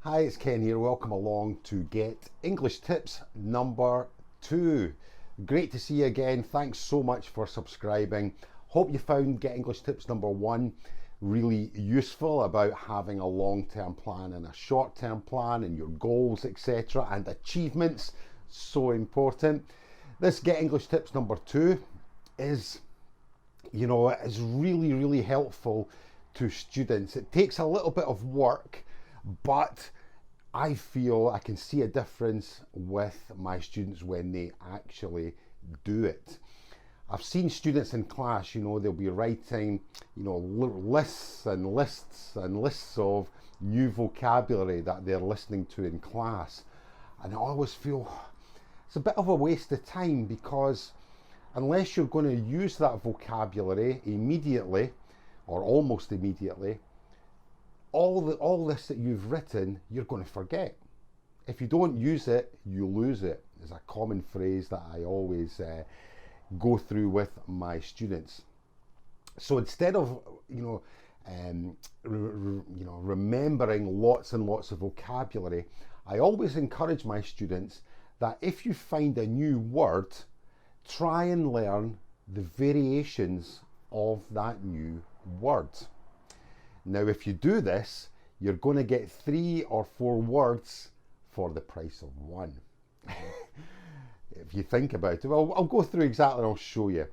Hi, it's Ken here. Welcome along to Get English Tips number 2. Great to see you again. Thanks so much for subscribing. Hope you found Get English Tips number 1 really useful about having a long-term plan and a short-term plan and your goals, etc. and achievements. So important. This Get English Tips number 2 is really helpful to students. It takes a little bit of work, but I feel I can see a difference with my students when they actually do it. I've seen students in class, they'll be writing, lists and lists and lists of new vocabulary that they're listening to in class. And I always feel it's a bit of a waste of time, because unless you're going to use that vocabulary immediately or almost immediately, all this that you've written, you're going to forget. If you don't use it, you lose it. Is a common phrase that I always go through with my students. So instead of remembering lots and lots of vocabulary, I always encourage my students that if you find a new word, try and learn the variations of that new word. Now, if you do this, you're going to get 3 or 4 words for the price of 1. If you think about it, well, I'll go through exactly and I'll show you.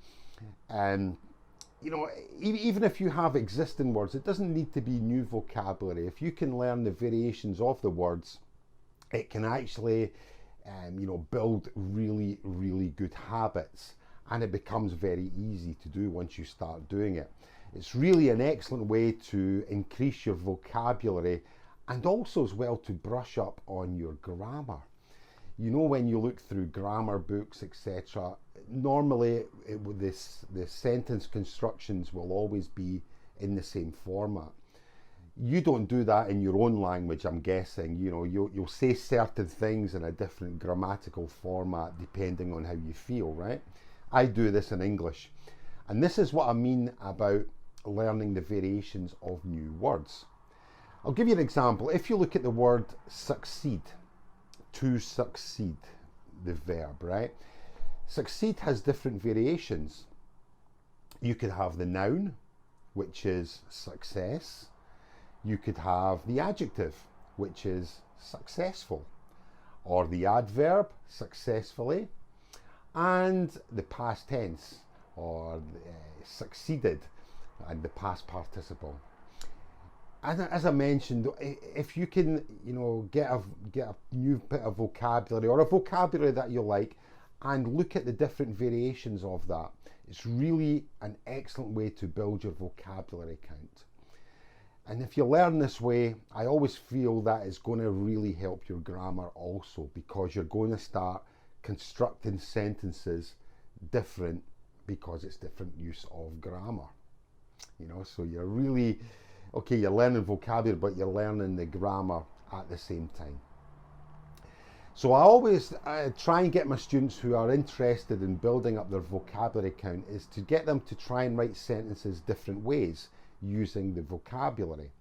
Even if you have existing words, it doesn't need to be new vocabulary. If you can learn the variations of the words, it can actually, build really good habits, and it becomes very easy to do once you start doing it. It's really an excellent way to increase your vocabulary, and also as well to brush up on your grammar. When you look through grammar books, etc., normally the sentence constructions will always be in the same format. You don't do that in your own language, I'm guessing. You'll say certain things in a different grammatical format depending on how you feel, right? I do this in English. And this is what I mean about learning the variations of new words. I'll give you an example. If you look at the word succeed, to succeed, the verb, right? Succeed has different variations. You could have the noun, which is success. You could have the adjective, which is successful, or the adverb, successfully, and the past tense, or succeeded, and the past participle. As I mentioned, if you can, get a new bit of vocabulary, or a vocabulary that you like, and look at the different variations of that, it's really an excellent way to build your vocabulary count. And if you learn this way, I always feel that it's going to really help your grammar also, because you're going to start constructing sentences different, because it's different use of grammar. So you're really, you're learning vocabulary, but you're learning the grammar at the same time. So I always try and get my students who are interested in building up their vocabulary count is to get them to try and write sentences different ways using the vocabulary.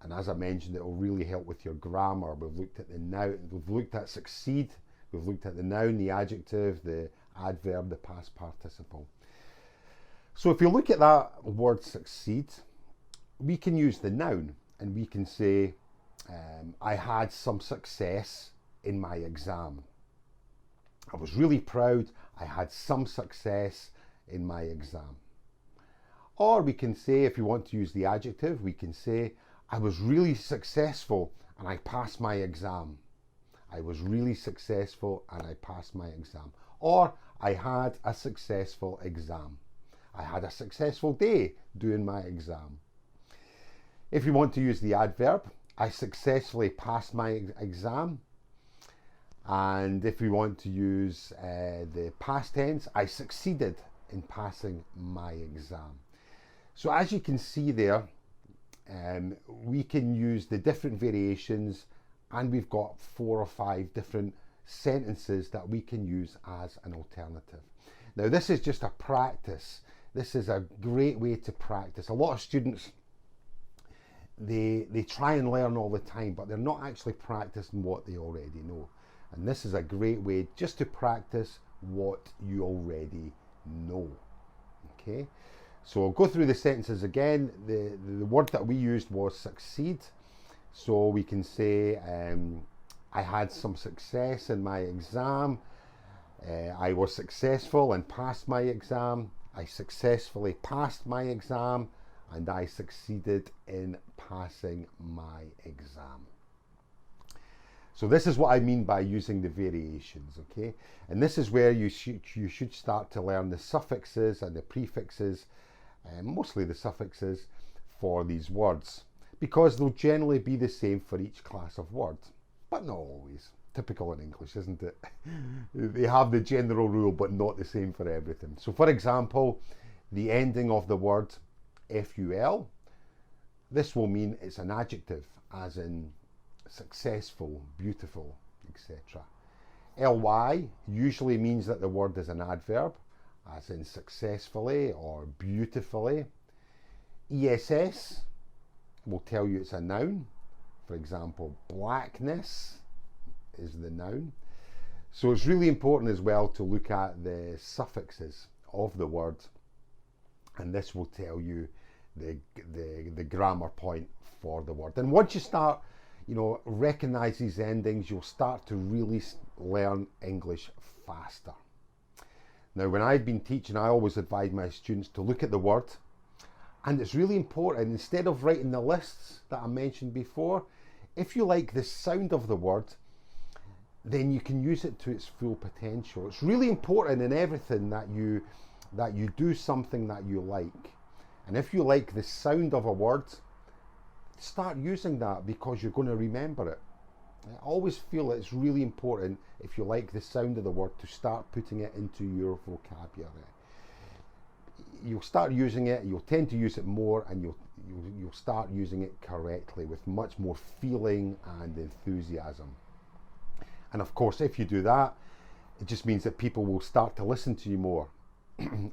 And as I mentioned, it will really help with your grammar. We've looked at the noun, we've looked at succeed, we've looked at the noun, the adjective, the adverb, the past participle. So if you look at that word succeed, we can use the noun, and we can say, I had some success in my exam. I was really proud. I had some success in my exam. Or we can say, if you want to use the adjective, we can say, I was really successful and I passed my exam. I was really successful and I passed my exam. Or I had a successful exam. I had a successful day doing my exam. If you want to use the adverb, I successfully passed my exam. And if we want to use the past tense, I succeeded in passing my exam. So as you can see there, we can use the different variations, and we've got 4 or 5 different sentences that we can use as an alternative. Now, this is just a practice. This is a great way to practice. A lot of students they try and learn all the time, but they're not actually practicing what they already know. And this is a great way just to practice what you already know. Okay, so I'll go through the sentences again. The word that we used was succeed. So we can say, I had some success in my exam. I was successful and passed my exam. I successfully passed my exam. And I succeeded in passing my exam. So this is what I mean by using the variations, okay? And this is where you should start to learn the suffixes and the prefixes, mostly the suffixes for these words, because they'll generally be the same for each class of words, but not always. Typical in English, isn't it? They have the general rule, but not the same for everything. So for example, the ending of the word ful, this will mean it's an adjective, as in successful, beautiful, etc. Ly usually means that the word is an adverb, as in successfully or beautifully. Ess will tell you it's a noun. For example, blackness is the noun. So it's really important as well to look at the suffixes of the word, and this will tell you the grammar point for the word. And once you start, recognize these endings, you'll start to really learn English faster. Now, when I've been teaching, I always advise my students to look at the word, and it's really important, instead of writing the lists that I mentioned before, if you like the sound of the word, then you can use it to its full potential. It's really important in everything that you do something that you like. And if you like the sound of a word, start using that, because you're going to remember it. I always feel it's really important, if you like the sound of the word, to start putting it into your vocabulary. You'll start using it, you'll tend to use it more, and you'll start using it correctly with much more feeling and enthusiasm. And of course, if you do that, it just means that people will start to listen to you more.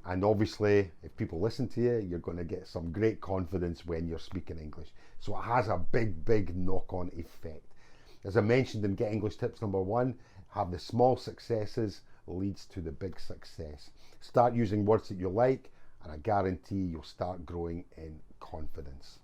And obviously, if people listen to you, you're going to get some great confidence when you're speaking English. So it has a big knock-on effect. As I mentioned in Get English Tips number 1, have the small successes leads to the big success. Start using words that you like, and I guarantee you'll start growing in confidence.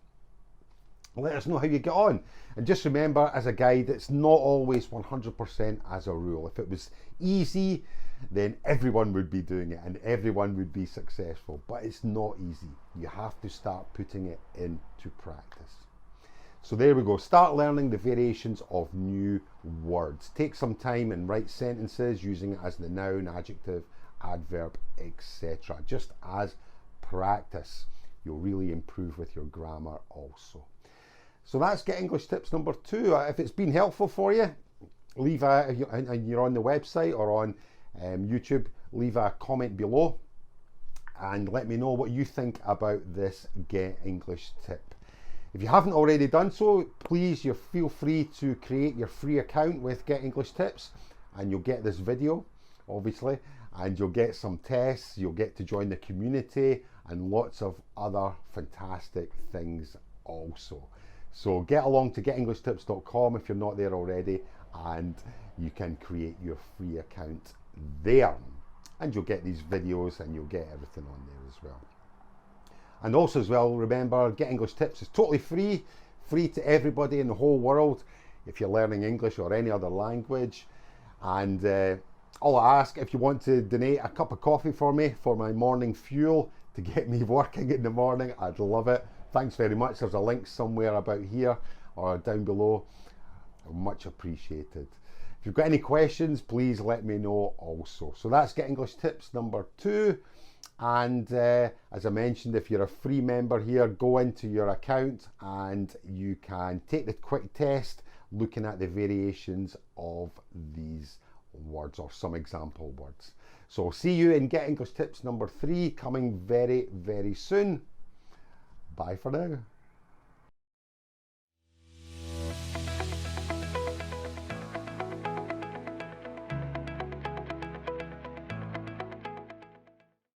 Let us know how you get on. And just remember, as a guide, it's not always 100% as a rule. If it was easy, then everyone would be doing it and everyone would be successful. But it's not easy. You have to start putting it into practice. So there we go. Start learning the variations of new words. Take some time and write sentences using it as the noun, adjective, adverb, etc. Just as practice. You'll really improve with your grammar also. So that's Get English Tips number 2. If it's been helpful for you, leave and you're on the website or on YouTube, leave a comment below and let me know what you think about this Get English tip. If you haven't already done so, please, you feel free to create your free account with Get English Tips, and you'll get this video, obviously, and you'll get some tests, you'll get to join the community, and lots of other fantastic things also. So get along to getenglishtips.com if you're not there already, and you can create your free account there. And you'll get these videos and you'll get everything on there as well. And also as well, remember, Get English Tips is totally free to everybody in the whole world if you're learning English or any other language. And all I ask, if you want to donate a cup of coffee for me for my morning fuel to get me working in the morning, I'd love it. Thanks very much. There's a link somewhere about here or down below. Much appreciated. If you've got any questions, please let me know also. So that's Get English Tips number 2. And as I mentioned, if you're a free member here, go into your account and you can take the quick test looking at the variations of these words or some example words. So see you in Get English Tips number 3 coming very, very soon. Bye for now.